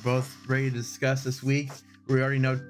both ready to discuss this week. We already know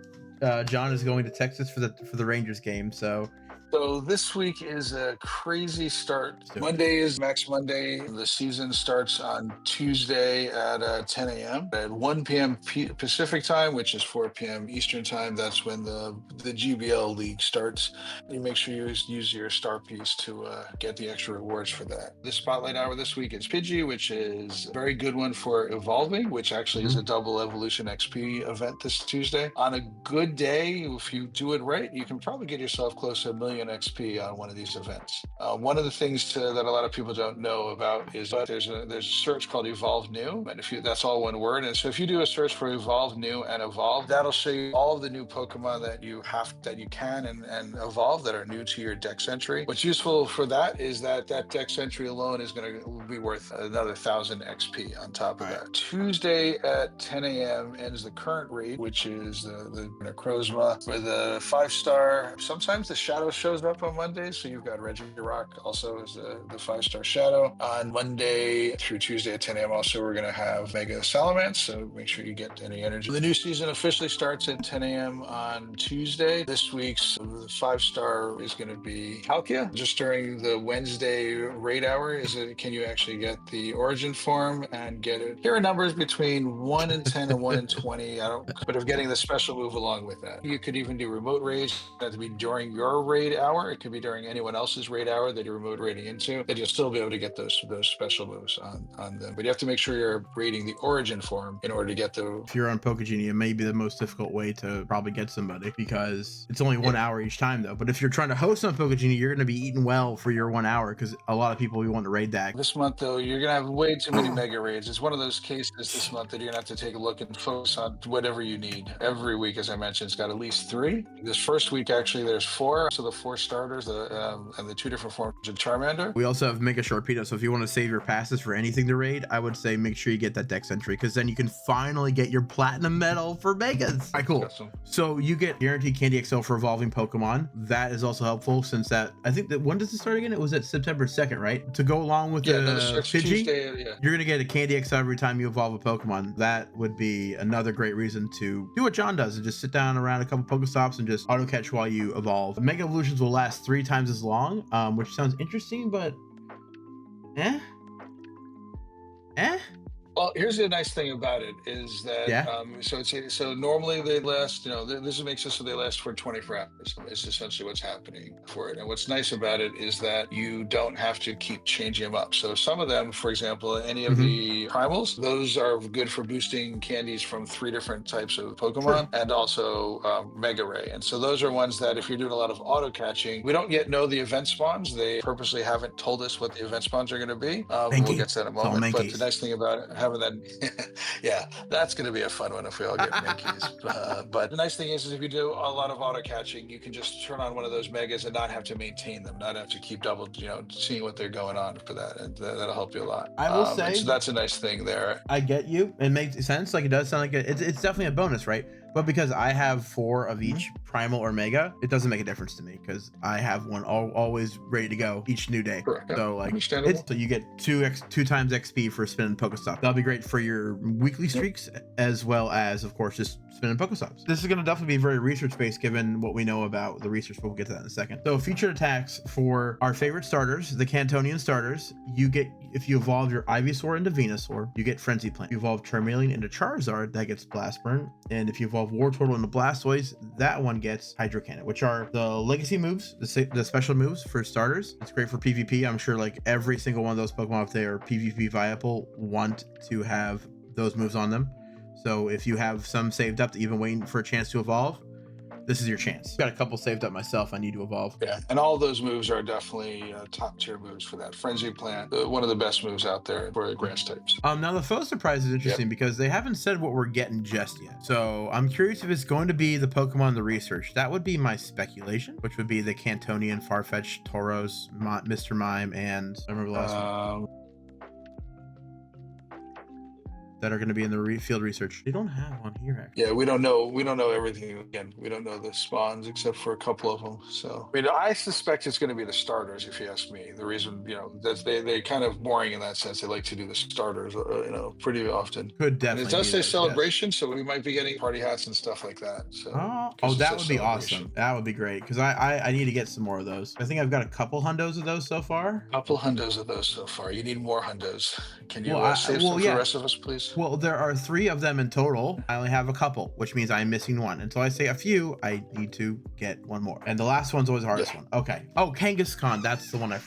John is going to Texas for the Rangers game, so So this week is a crazy start. let's do it. Monday is next Monday. The season starts on Tuesday at 10 a.m. At 1 p.m. Pacific time, which is 4 p.m. Eastern time. That's when the GBL League starts. You make sure you use your star piece to get the extra rewards for that. The spotlight hour this week is Pidgey, which is a very good one for evolving, which actually is a double evolution XP event this Tuesday. On a good day, if you do it right, you can probably get yourself close to 1 million XP on one of these events. One of the things that a lot of people don't know about is that there's a search called Evolve New, and that's all one word. And so if you do a search for Evolve New and Evolve, that'll show you all of the new Pokemon that you can and evolve that are new to your dex entry. What's useful for that is that dex entry alone is going to be worth another 1,000 XP on top of that. Tuesday at 10 a.m. ends the current raid, which is the Necrozma with a 5-star. Sometimes the shadow shows up on Monday, so you've got Regirock also as the 5-star shadow. On Monday through Tuesday at 10 a.m. also we're going to have Mega Salamence, so make sure you get any energy. The new season officially starts at 10 a.m. on Tuesday. This week's 5-star is going to be Palkia. Just during the Wednesday raid hour, can you actually get the origin form and get it? Here are numbers between 1 and 10 and 1 and 20. But of getting the special move along with that. You could even do remote raids. It has to be during your raid hour. It could be during anyone else's raid hour that you're remote raiding into, that you'll still be able to get those special moves on them. But you have to make sure you're raiding the origin form in order to get the. If you're on Pokegenie, it may be the most difficult way to probably get somebody because it's only 1 hour each time though. But if you're trying to host on Pokegenie, you're going to be eating well for your 1 hour because a lot of people will want to raid that. This month though, you're going to have way too many mega raids. It's one of those cases this month that you're going to have to take a look and focus on whatever you need. Every week, as I mentioned, it's got at least 3. This first week, actually, there's 4. So the 4 starters and the 2 different forms of Charmander. We also have Mega Sharpedo. So if you want to save your passes for anything to raid, I would say make sure you get that dex entry because then you can finally get your platinum medal for Megas. All right, cool. Awesome. So you get guaranteed Candy XL for evolving Pokemon. That is also helpful since that, I think that when does it start again? It was at September 2nd, right? To go along with the Pidgey, Tuesday, you're going to get a Candy XL every time you evolve a Pokemon. That would be another great reason to do what John does and just sit down around a couple Pokestops and just auto catch while you evolve. Mega evolutions will last 3 times as long, which sounds interesting, but Well, here's the nice thing about it is that so normally they last, this makes it so they last for 24 hours. It's essentially what's happening for it. And what's nice about it is that you don't have to keep changing them up. So some of them, for example, any of the primals, those are good for boosting candies from 3 different types of Pokemon and also Mega Ray. And so those are ones that if you're doing a lot of auto catching, we don't yet know the event spawns. They purposely haven't told us what the event spawns are going to be. We'll get to that in a moment. But the nice thing about it, having that, yeah, that's going to be a fun one if we all get Minkies. But the nice thing is if you do a lot of auto catching, you can just turn on one of those megas and not have to maintain them, not have to keep double, seeing what they're going on for that, and that'll help you a lot. I will say, so that's a nice thing there. I get you. It makes sense. Like it does sound like it's definitely a bonus, right? But because I have 4 of each primal or mega, it doesn't make a difference to me because I have one always ready to go each new day. Correct. So like, understandable. So you get 2 times XP for spinning Pokestop. That'll be great for your weekly streaks as well as, of course, just spinning Pokestops. This is going to definitely be very research based given what we know about the research, but we'll get to that in a second. So featured attacks for our favorite starters, the Cantonian starters, you get, if you evolve your Ivysaur into Venusaur, you get Frenzy Plant. You evolve Charmeleon into Charizard, that gets Blast Burn. And if you evolve Wartortle into Blastoise, that one gets Hydro Cannon, which are the legacy moves, the special moves for starters. It's great for PvP. I'm sure like every single one of those Pokemon, if they are PvP viable, want to have those moves on them. So if you have some saved up that you've been waiting for a chance to evolve, this is your chance. Got a couple saved up myself. I need to evolve. Yeah, and all those moves are definitely top tier moves for that. Frenzy Plant, one of the best moves out there for grass types. Now the foe surprise is interesting because they haven't said what we're getting just yet. So I'm curious if it's going to be the Pokemon the research. That would be my speculation, which would be the Cantonian, Farfetch'd, Tauros, Mr. Mime, and I remember the last one. that are going to be in the field research. They don't have on here, actually. Yeah, we don't know everything. Again, we don't know the spawns except for a couple of them. So I mean, I suspect it's going to be the starters, if you ask me. The reason, that's they kind of boring in that sense. They like to do the starters, pretty often. Could And it definitely does be say those, yes. celebration, so we might be getting party hats and stuff like that. So Oh, 'cause it that says would be celebration. awesome. That would be great, because I need to get some more of those. I think I've got a couple hundos of those so far. Couple hundos of those so far. You need more hundos. Can you Well, save some for the rest of us, please? Well, there are 3 of them in total. I only have a couple, which means I'm missing one. Until I say a few, I need to get one more. And the last one's always the hardest one. Okay. Oh, Kangaskhan. That's the one I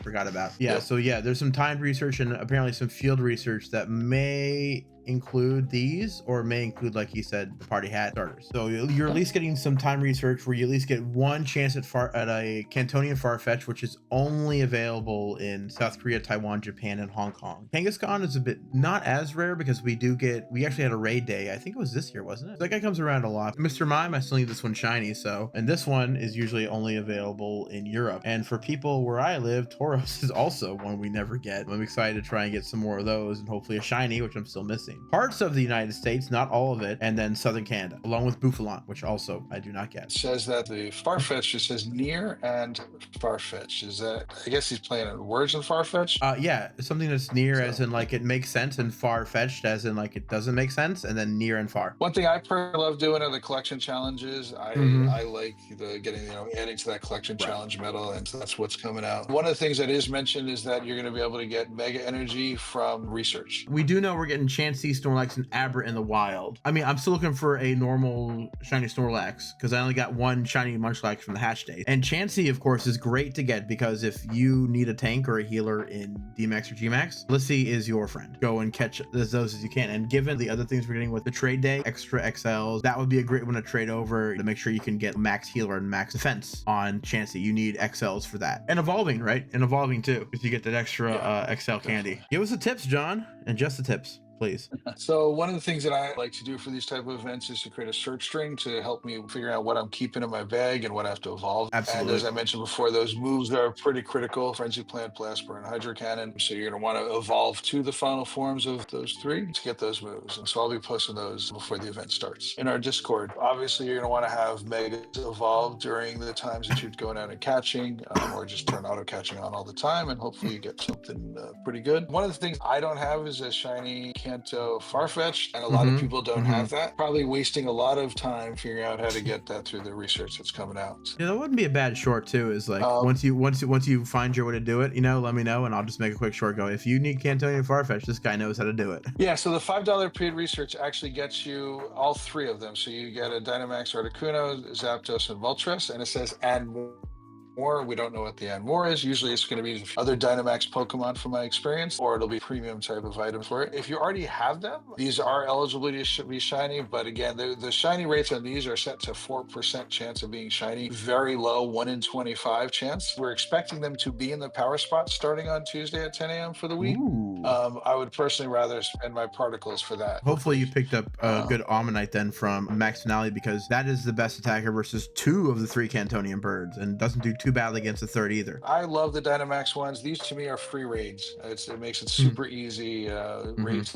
forgot about. Yeah. Yep. So yeah, there's some timed research and apparently some field research that may include these, or may include, like you said, the party hat starters. So you're at least getting some time research where you at least get one chance at a Cantonian Farfetch'd, which is only available in South Korea, Taiwan, Japan, and Hong Kong. Kangaskhan is a bit not as rare because we actually had a raid day. I think it was this year, wasn't it? That guy comes around a lot. Mr. Mime, I still need this one shiny. So, and this one is usually only available in Europe. And for people where I live, Tauros is also one we never get. I'm excited to try and get some more of those, and hopefully a shiny, which I'm still missing. Parts of the United States, not all of it, and then Southern Canada, along with Bouffalon, which also I do not get. It says that the Farfetch'd, it says near and Farfetch'd. Is that, I guess he's playing on words in Farfetch'd? Yeah, something that's near as in like it makes sense, and far-fetched as in like it doesn't make sense, and then near and far. One thing I personally love doing are the collection challenges. I like getting, adding to that collection challenge medal, and so that's what's coming out. One of the things that is mentioned is that you're going to be able to get mega energy from research. We do know we're getting Chansey, Snorlax, and Abra in the wild. I mean, I'm still looking for a normal shiny Snorlax because I only got one shiny Munchlax from the hatch day. And Chansey, of course, is great to get because if you need a tank or a healer in DMAX or GMAX, Lissy is your friend. Go and catch those as you can. And given the other things we're getting with the trade day, extra XLs, that would be a great one to trade over to make sure you can get max healer and max defense on Chansey. You need XLs for that. And evolving, right? And evolving too, because you get that extra XL candy. Give us the tips, John, and just the tips, please. So one of the things that I like to do for these type of events is to create a search string to help me figure out what I'm keeping in my bag and what I have to evolve. Absolutely. And as I mentioned before, those moves are pretty critical. Frenzy Plant, Blastburn, and Hydro Cannon. So you're going to want to evolve to the final forms of those 3 to get those moves. And so I'll be posting those before the event starts. In our Discord, obviously you're going to want to have Megas evolve during the times that you're going out and catching, or just turn auto catching on all the time, and hopefully you get something pretty good. One of the things I don't have is a shiny Kanto Farfetch'd, and a lot of people don't have that. Probably wasting a lot of time figuring out how to get that through the research that's coming out. Yeah, that wouldn't be a bad short too. Is like once you find your way to do it, let me know, and I'll just make a quick short go. If you need Cantonian Farfetch'd, this guy knows how to do it. Yeah, so the $5 paid research actually gets you all 3 of them. So you get a Dynamax, Articuno, Zapdos, and Moltres, and it says and more. We don't know what the and more is. Usually it's going to be other Dynamax Pokemon from my experience, or it'll be premium type of item for it. If you already have them, these are eligible to be shiny, but again, the shiny rates on these are set to 4% chance of being shiny. Very low, 1 in 25 chance. We're expecting them to be in the power spot starting on Tuesday at 10 a.m. for the week. I would personally rather spend my particles for that. Hopefully you picked up a good Omanyte then from Max Finale, because that is the best attacker versus 2 of the 3 Cantonian birds, and doesn't do too badly against the 3rd either. I love the Dynamax ones. These to me are free raids. It makes it super easy raids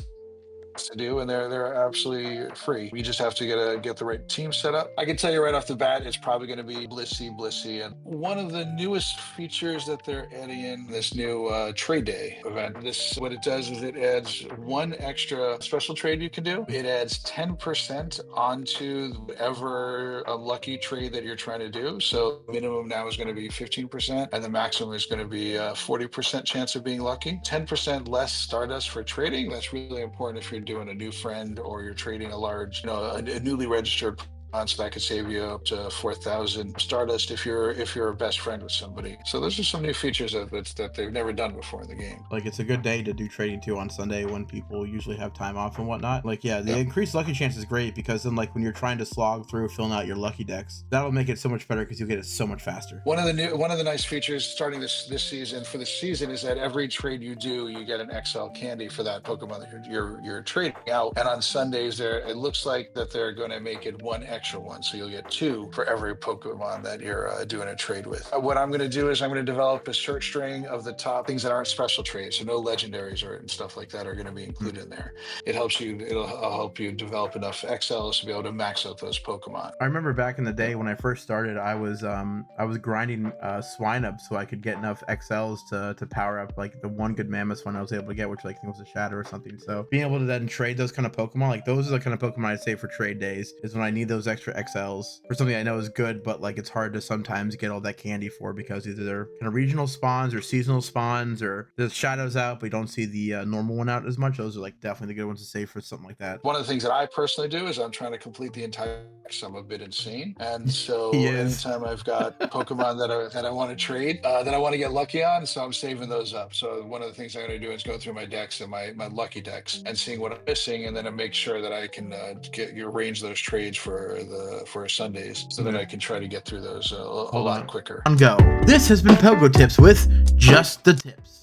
to do, and they're absolutely free. We just have to get the right team set up. I can tell you right off the bat, it's probably going to be Blissey. And one of the newest features that they're adding in this new trade day event, what it does is it adds 1 extra special trade you can do. It adds 10% onto whatever lucky trade that you're trying to do. So minimum now is going to be 15%, and the maximum is going to be 40% chance of being lucky. 10% less stardust for trading. That's really important if you're doing a new friend, or you're trading a large, a newly registered so that could save you up to 4,000 stardust if you're a best friend with somebody. So those are some new features that they've never done before in the game. Like, it's a good day to do trading too on Sunday when people usually have time off and whatnot. Like, yeah, the increased lucky chance is great, because then like when you're trying to slog through filling out your lucky decks, that'll make it so much better because you'll get it so much faster. One of the nice features starting this season for the season is that every trade you do, you get an XL candy for that Pokemon that you're trading out. And on Sundays, it looks like that they're going to make it 1 extra one. So you'll get 2 for every Pokemon that you're doing a trade with. What I'm going to do is I'm going to develop a search string of the top things that aren't special trades. So no legendaries or and stuff like that are going to be included in there. It'll help you develop enough XLs to be able to max out those Pokemon. I remember back in the day when I first started, I was grinding swine up so I could get enough XLs to power up like the one good mammoth one I was able to get, which I think was a shadow or something. So being able to then trade those kind of Pokemon, like those are the kind of Pokemon I'd say for trade days, is when I need those extra XLs for something I know is good, but like it's hard to sometimes get all that candy for because either they're kind of regional spawns or seasonal spawns, or there's shadows out but you don't see the normal one out as much. Those are like definitely the good ones to save for something like that. One of the things that I personally do is I'm trying to complete the entire deck. I'm a bit insane, and so He is. anytime I've got Pokemon that I want to trade, that I want to get lucky on, so I'm saving those up. So one of the things I'm going to do is go through my decks and my lucky decks and seeing what I'm missing, and then I make sure that I can arrange those trades for Sundays, so that I can try to get through those a lot quicker. On go. This has been PoGoTips with Just the Tips.